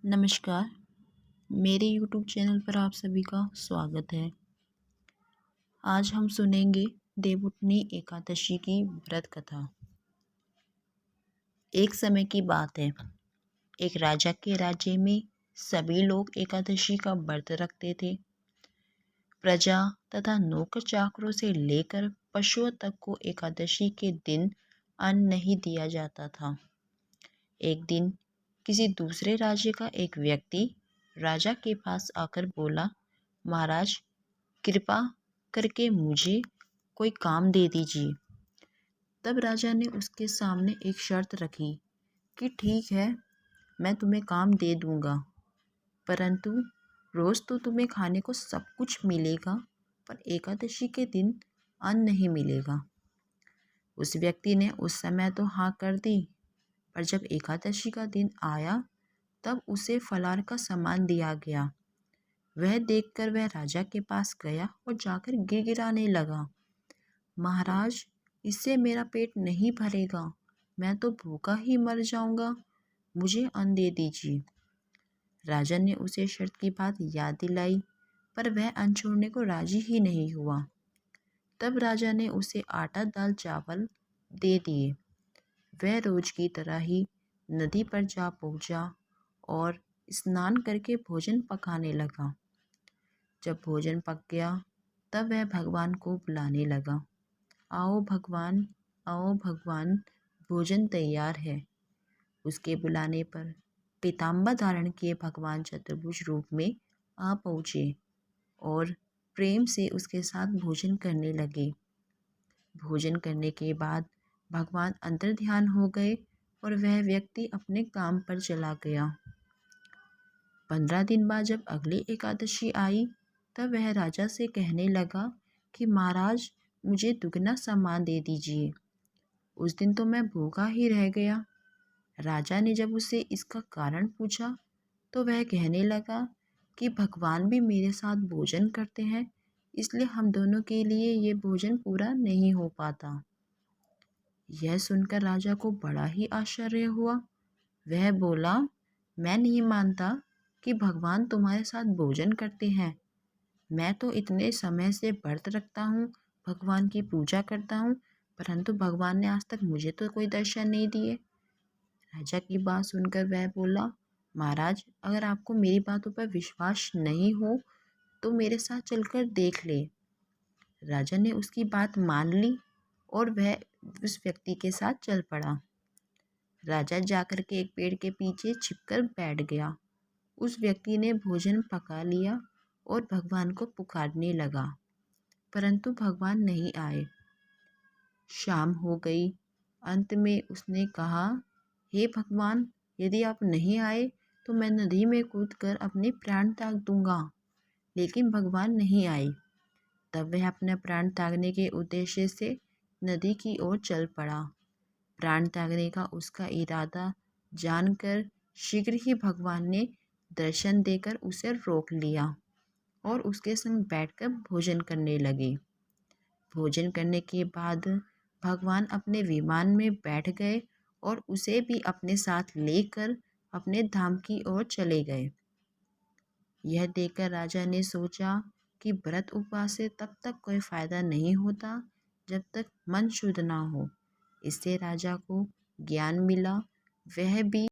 नमस्कार, मेरे YouTube channel पर आप सभी का स्वागत है। आज हम सुनेंगे देवउठनी एकादशी की व्रत कथा। एक समय की बात है, एक राजा के राज्य में सभी लोग एकादशी का व्रत रखते थे। प्रजा तथा नौकर चाकरों से लेकर पशुओं तक को एकादशी के दिन अन्न नहीं दिया जाता था। एक दिन किसी दूसरे राज्य का एक व्यक्ति राजा के पास आकर बोला, महाराज, कृपा करके मुझे कोई काम दे दीजिए। तब राजा ने उसके सामने एक शर्त रखी कि ठीक है, मैं तुम्हें काम दे दूंगा, परंतु रोज तो तुम्हें खाने को सब कुछ मिलेगा, पर एकादशी के दिन अन्न नहीं मिलेगा। उस व्यक्ति ने उस समय तो हाँ कर दी, पर जब एकादशी का दिन आया तब उसे फलाहार का सामान दिया गया। वह देखकर वह राजा के पास गया और जाकर गिड़गिड़ाने लगा, महाराज, इससे मेरा पेट नहीं भरेगा, मैं तो भूखा ही मर जाऊंगा, मुझे अन्न दे दीजिए। राजा ने उसे शर्त की बात याद दिलाई, पर वह अन्न छोड़ने को राजी ही नहीं हुआ। तब राजा ने उसे आटा दाल चावल दे दिए। वह रोज की तरह ही नदी पर जा पहुंचा और स्नान करके भोजन पकाने लगा। जब भोजन पक गया तब वह भगवान को बुलाने लगा, आओ भगवान, आओ भगवान, भोजन तैयार है। उसके बुलाने पर पीताम्बर धारण किए भगवान चतुर्भुज रूप में आ पहुँचे और प्रेम से उसके साथ भोजन करने लगे। भोजन करने के बाद भगवान अंतर ध्यान हो गए और वह व्यक्ति अपने काम पर चला गया। 15 दिन बाद जब अगली एकादशी आई तब वह राजा से कहने लगा कि महाराज, मुझे दुगना सामान दे दीजिए। उस दिन तो मैं भूखा ही रह गया। राजा ने जब उससे इसका कारण पूछा तो वह कहने लगा कि भगवान भी मेरे साथ भोजन करते हैं, इसलिए हम दोनों के लिए ये भोजन पूरा नहीं हो पाता। यह सुनकर राजा को बड़ा ही आश्चर्य हुआ। वह बोला, मैं नहीं मानता कि भगवान तुम्हारे साथ भोजन करते हैं। मैं तो इतने समय से व्रत रखता हूँ, भगवान की पूजा करता हूँ, परंतु भगवान ने आज तक मुझे तो कोई दर्शन नहीं दिए। राजा की बात सुनकर वह बोला, महाराज, अगर आपको मेरी बातों पर विश्वास नहीं हो तो मेरे साथ चलकर देख ले। राजा ने उसकी बात मान ली और वह उस व्यक्ति के साथ चल पड़ा। राजा जाकर के एक पेड़ के पीछे छिपकर बैठ गया। उस व्यक्ति ने भोजन पका लिया और भगवान को पुकारने लगा, परंतु भगवान नहीं आए। शाम हो गई। अंत में उसने कहा, हे भगवान, यदि आप नहीं आए तो मैं नदी में कूदकर अपने प्राण त्याग दूंगा। लेकिन भगवान नहीं आए। तब वह अपना प्राण त्यागने के उद्देश्य से नदी की ओर चल पड़ा। प्राण त्यागने का उसका इरादा जानकर शीघ्र ही भगवान ने दर्शन देकर उसे रोक लिया और उसके संग बैठकर भोजन करने लगे। भोजन करने के बाद भगवान अपने विमान में बैठ गए और उसे भी अपने साथ लेकर अपने धाम की ओर चले गए। यह देखकर राजा ने सोचा कि व्रत उपवास से तब तक कोई फायदा नहीं होता जब तक मन शुद्ध ना हो। इससे राजा को ज्ञान मिला। वह भी